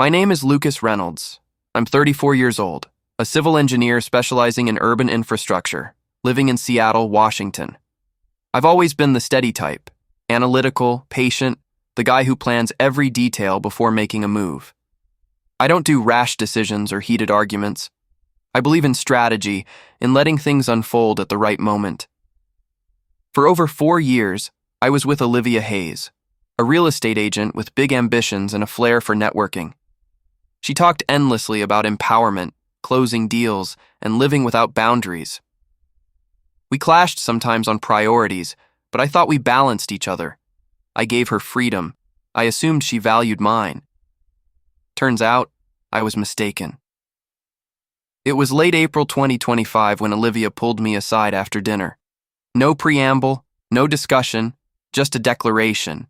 My name is Lucas Reynolds. I'm 34 years old, a civil engineer specializing in urban infrastructure, living in Seattle, Washington. I've always been the steady type, analytical, patient, the guy who plans every detail before making a move. I don't do rash decisions or heated arguments. I believe in strategy, in letting things unfold at the right moment. For over 4 years, I was with Olivia Hayes, a real estate agent with big ambitions and a flair for networking. She talked endlessly about empowerment, closing deals, and living without boundaries. We clashed sometimes on priorities, but I thought we balanced each other. I gave her freedom. I assumed she valued mine. Turns out, I was mistaken. It was late April 2025 when Olivia pulled me aside after dinner. No preamble, no discussion, just a declaration.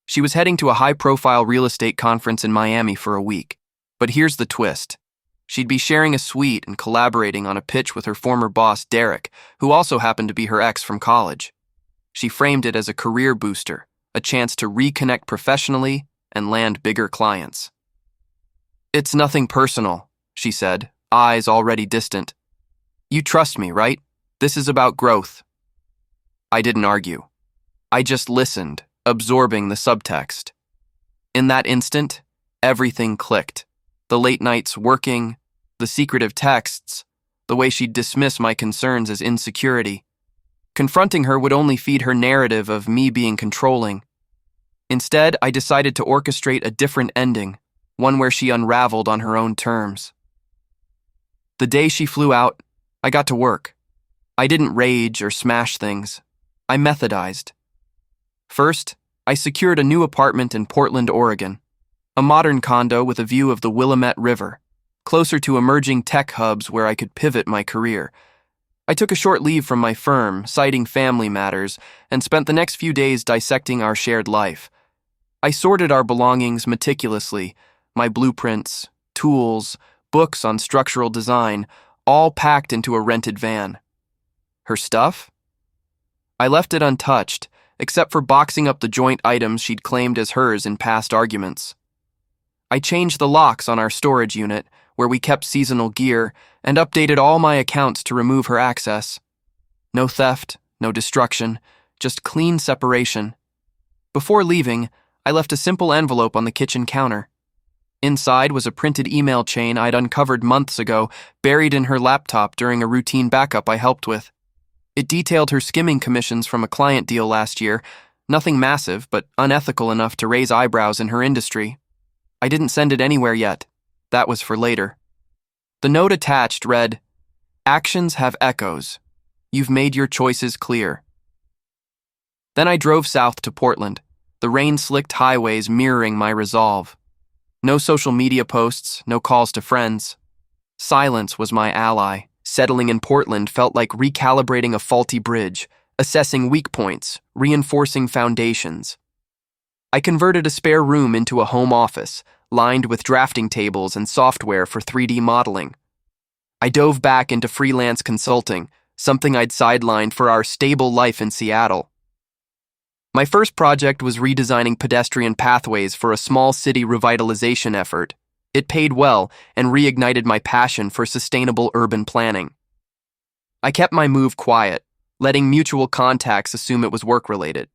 She was heading to a high-profile real estate conference in Miami for a week. But here's the twist. She'd be sharing a suite and collaborating on a pitch with her former boss, Derek, who also happened to be her ex from college. She framed it as a career booster, a chance to reconnect professionally and land bigger clients. "It's nothing personal," she said, eyes already distant. "You trust me, right? This is about growth." I didn't argue. I just listened, absorbing the subtext. In that instant, everything clicked. The late nights working, the secretive texts, the way she'd dismiss my concerns as insecurity. Confronting her would only feed her narrative of me being controlling. Instead, I decided to orchestrate a different ending, one where she unraveled on her own terms. The day she flew out, I got to work. I didn't rage or smash things. I methodized. First, I secured a new apartment in Portland, Oregon, a modern condo with a view of the Willamette River, closer to emerging tech hubs where I could pivot my career. I took a short leave from my firm, citing family matters, and spent the next few days dissecting our shared life. I sorted our belongings meticulously, my blueprints, tools, books on structural design, all packed into a rented van. Her stuff? I left it untouched, except for boxing up the joint items she'd claimed as hers in past arguments. I changed the locks on our storage unit, where we kept seasonal gear, and updated all my accounts to remove her access. No theft, no destruction, just clean separation. Before leaving, I left a simple envelope on the kitchen counter. Inside was a printed email chain I'd uncovered months ago, buried in her laptop during a routine backup I helped with. It detailed her skimming commissions from a client deal last year, nothing massive, but unethical enough to raise eyebrows in her industry. I didn't send it anywhere yet. That was for later. The note attached read, "Actions have echoes. You've made your choices clear." Then I drove south to Portland, the rain-slicked highways mirroring my resolve. No social media posts, no calls to friends. Silence was my ally. Settling in Portland felt like recalibrating a faulty bridge, assessing weak points, reinforcing foundations. I converted a spare room into a home office, lined with drafting tables and software for 3D modeling. I dove back into freelance consulting, something I'd sidelined for our stable life in Seattle. My first project was redesigning pedestrian pathways for a small city revitalization effort. It paid well and reignited my passion for sustainable urban planning. I kept my move quiet, letting mutual contacts assume it was work-related.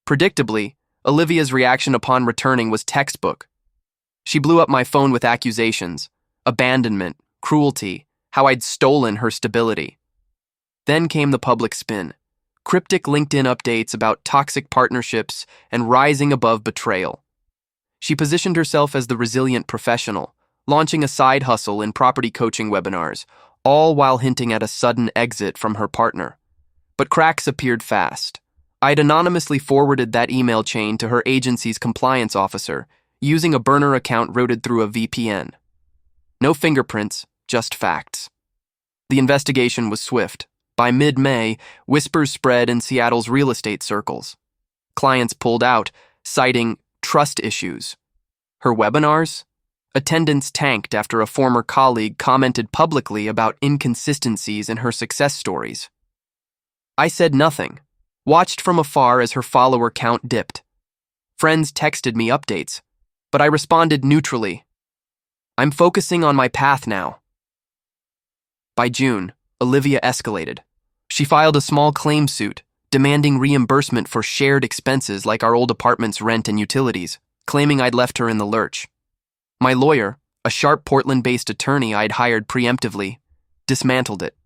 Predictably, Olivia's reaction upon returning was textbook. She blew up my phone with accusations, abandonment, cruelty, how I'd stolen her stability. Then came the public spin. Cryptic LinkedIn updates about toxic partnerships and rising above betrayal. She positioned herself as the resilient professional, launching a side hustle in property coaching webinars, all while hinting at a sudden exit from her partner. But cracks appeared fast. I'd anonymously forwarded that email chain to her agency's compliance officer, using a burner account routed through a VPN. No fingerprints, just facts. The investigation was swift. By mid-May, whispers spread in Seattle's real estate circles. Clients pulled out, citing trust issues. Her webinars? Attendance tanked after a former colleague commented publicly about inconsistencies in her success stories. I said nothing, watched from afar as her follower count dipped. Friends texted me updates, but I responded neutrally. I'm focusing on my path now. By June, Olivia escalated. She filed a small claim suit, demanding reimbursement for shared expenses like our old apartment's rent and utilities, claiming I'd left her in the lurch. My lawyer, a sharp Portland-based attorney I'd hired preemptively, dismantled it.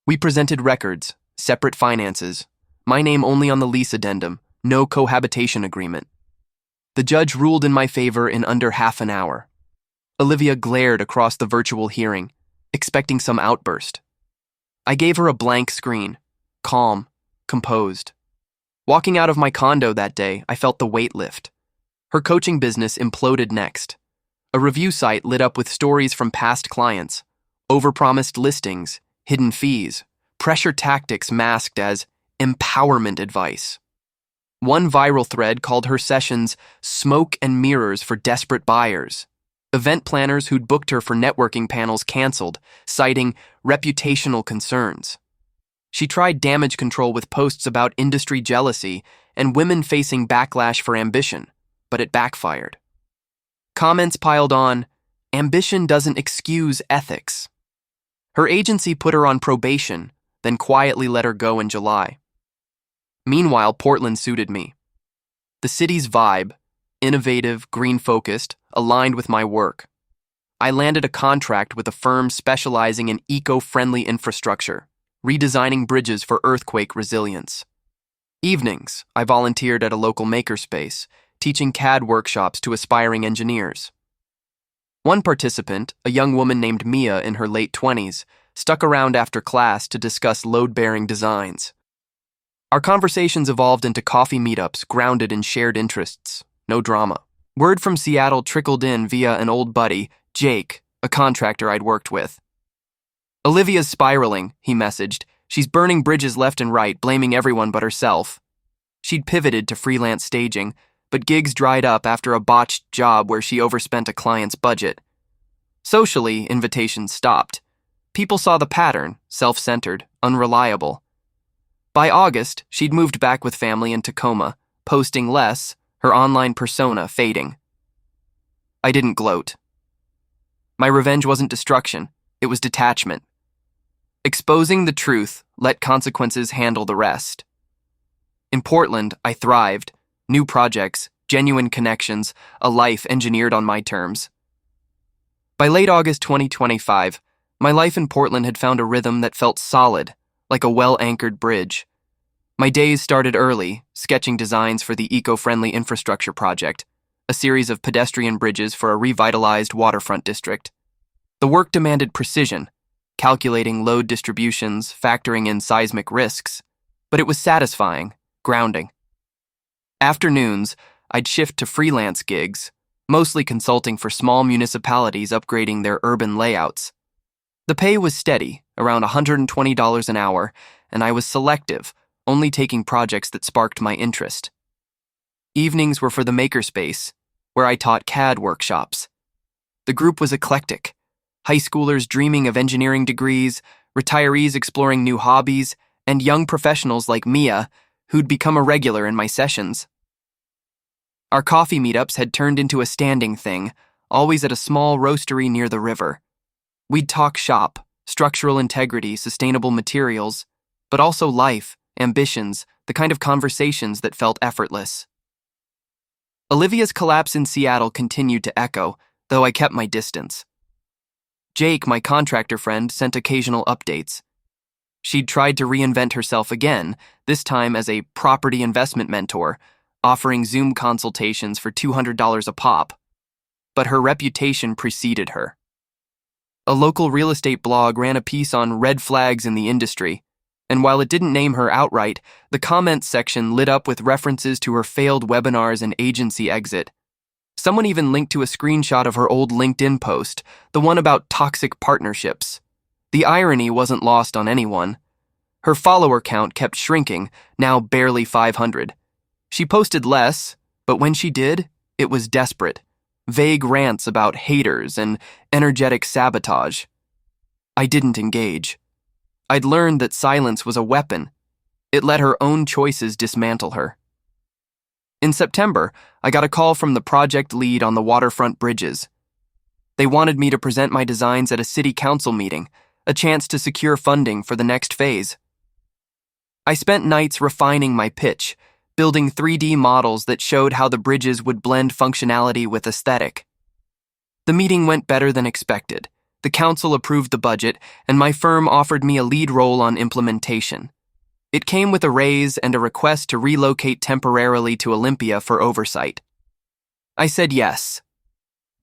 We presented records, separate finances, my name only on the lease addendum, no cohabitation agreement. The judge ruled in my favor in under half an hour. Olivia glared across the virtual hearing, expecting some outburst. I gave her a blank screen, calm, composed. Walking out of my condo that day, I felt the weight lift. Her coaching business imploded next. A review site lit up with stories from past clients, overpromised listings, hidden fees, pressure tactics masked as empowerment advice. One viral thread called her sessions smoke and mirrors for desperate buyers. Event planners who'd booked her for networking panels canceled, citing reputational concerns. She tried damage control with posts about industry jealousy and women facing backlash for ambition, but it backfired. Comments piled on, ambition doesn't excuse ethics. Her agency put her on probation, then quietly let her go in July. Meanwhile, Portland suited me. The city's vibe, innovative, green-focused, aligned with my work. I landed a contract with a firm specializing in eco-friendly infrastructure, redesigning bridges for earthquake resilience. Evenings, I volunteered at a local makerspace, teaching CAD workshops to aspiring engineers. One participant, a young woman named Mia in her late 20s, stuck around after class to discuss load-bearing designs. Our conversations evolved into coffee meetups grounded in shared interests, no drama. Word from Seattle trickled in via an old buddy, Jake, a contractor I'd worked with. Olivia's spiraling, he messaged. She's burning bridges left and right, blaming everyone but herself. She'd pivoted to freelance staging, but gigs dried up after a botched job where she overspent a client's budget. Socially, invitations stopped. People saw the pattern, self-centered, unreliable. By August, she'd moved back with family in Tacoma, posting less, her online persona fading. I didn't gloat. My revenge wasn't destruction, it was detachment. Exposing the truth, let consequences handle the rest. In Portland, I thrived. New projects, genuine connections, a life engineered on my terms. By late August 2025, my life in Portland had found a rhythm that felt solid, like a well-anchored bridge. My days started early, sketching designs for the eco-friendly infrastructure project, a series of pedestrian bridges for a revitalized waterfront district. The work demanded precision, calculating load distributions, factoring in seismic risks, but it was satisfying, grounding. Afternoons, I'd shift to freelance gigs, mostly consulting for small municipalities upgrading their urban layouts. The pay was steady, around $120 an hour, and I was selective, only taking projects that sparked my interest. Evenings were for the makerspace, where I taught CAD workshops. The group was eclectic, high schoolers dreaming of engineering degrees, retirees exploring new hobbies, and young professionals like Mia, who'd become a regular in my sessions. Our coffee meetups had turned into a standing thing, always at a small roastery near the river. We'd talk shop, structural integrity, sustainable materials, but also life, ambitions, the kind of conversations that felt effortless. Olivia's collapse in Seattle continued to echo, though I kept my distance. Jake, my contractor friend, sent occasional updates. She'd tried to reinvent herself again, this time as a property investment mentor, offering Zoom consultations for $200 a pop. But her reputation preceded her. A local real estate blog ran a piece on red flags in the industry, and while it didn't name her outright, the comments section lit up with references to her failed webinars and agency exit. Someone even linked to a screenshot of her old LinkedIn post, the one about toxic partnerships. The irony wasn't lost on anyone. Her follower count kept shrinking, now barely 500. She posted less, but when she did, it was desperate. Vague rants about haters and energetic sabotage. I didn't engage. I'd learned that silence was a weapon. It let her own choices dismantle her. In September, I got a call from the project lead on the waterfront bridges. They wanted me to present my designs at a city council meeting, a chance to secure funding for the next phase. I spent nights refining my pitch, building 3D models that showed how the bridges would blend functionality with aesthetic. The meeting went better than expected. The council approved the budget, and my firm offered me a lead role on implementation. It came with a raise and a request to relocate temporarily to Olympia for oversight. I said yes.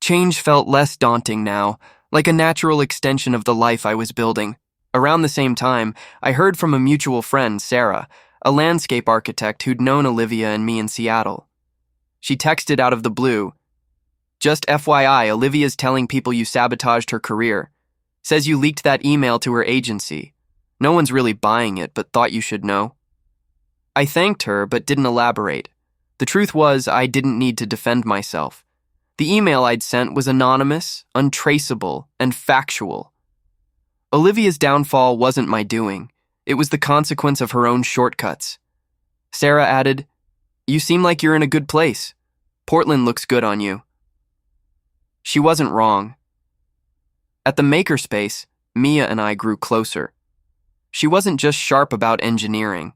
Change felt less daunting now, like a natural extension of the life I was building. Around the same time, I heard from a mutual friend, Sarah, a landscape architect who'd known Olivia and me in Seattle. She texted out of the blue, "Just FYI, Olivia's telling people you sabotaged her career. Says you leaked that email to her agency. No one's really buying it, but thought you should know." I thanked her, but didn't elaborate. The truth was, I didn't need to defend myself. The email I'd sent was anonymous, untraceable, and factual. Olivia's downfall wasn't my doing. It was the consequence of her own shortcuts. Sarah added, "You seem like you're in a good place. Portland looks good on you." She wasn't wrong. At the makerspace, Mia and I grew closer. She wasn't just sharp about engineering.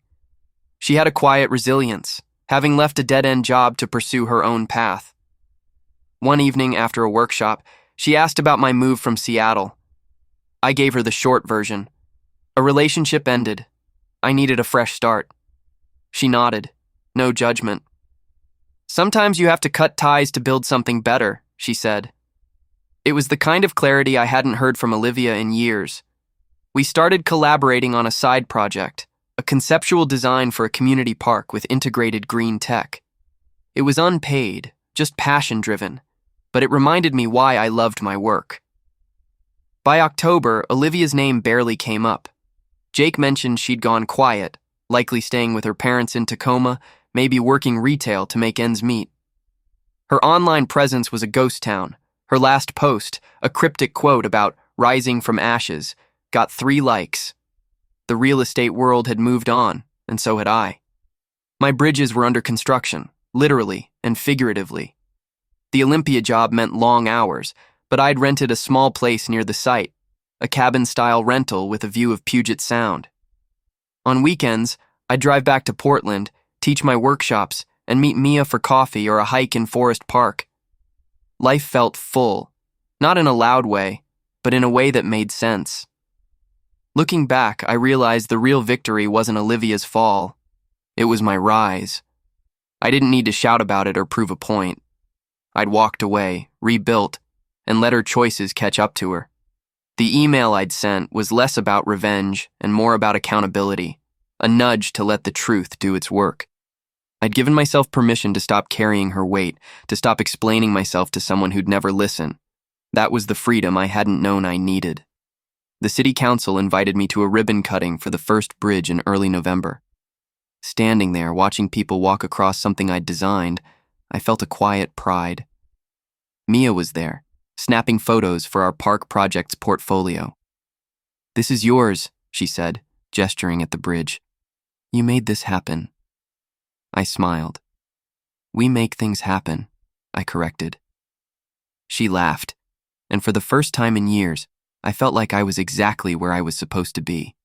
She had a quiet resilience, having left a dead-end job to pursue her own path. One evening after a workshop, she asked about my move from Seattle. I gave her the short version. A relationship ended. I needed a fresh start. She nodded. No judgment. "Sometimes you have to cut ties to build something better," she said. It was the kind of clarity I hadn't heard from Olivia in years. We started collaborating on a side project, a conceptual design for a community park with integrated green tech. It was unpaid, just passion-driven, but it reminded me why I loved my work. By October, Olivia's name barely came up. Jake mentioned she'd gone quiet, likely staying with her parents in Tacoma, maybe working retail to make ends meet. Her online presence was a ghost town. Her last post, a cryptic quote about rising from ashes, got 3 likes. The real estate world had moved on, and so had I. My bridges were under construction, literally and figuratively. The Olympia job meant long hours, but I'd rented a small place near the site, a cabin-style rental with a view of Puget Sound. On weekends, I'd drive back to Portland, teach my workshops, and meet Mia for coffee or a hike in Forest Park. Life felt full, not in a loud way, but in a way that made sense. Looking back, I realized the real victory wasn't Olivia's fall. It was my rise. I didn't need to shout about it or prove a point. I'd walked away, rebuilt, and let her choices catch up to her. The email I'd sent was less about revenge and more about accountability, a nudge to let the truth do its work. I'd given myself permission to stop carrying her weight, to stop explaining myself to someone who'd never listen. That was the freedom I hadn't known I needed. The city council invited me to a ribbon cutting for the first bridge in early November. Standing there, watching people walk across something I'd designed, I felt a quiet pride. Mia was there, snapping photos for our park project's portfolio. "This is yours," she said, gesturing at the bridge. "You made this happen." I smiled. "We make things happen," I corrected. She laughed, and for the first time in years, I felt like I was exactly where I was supposed to be.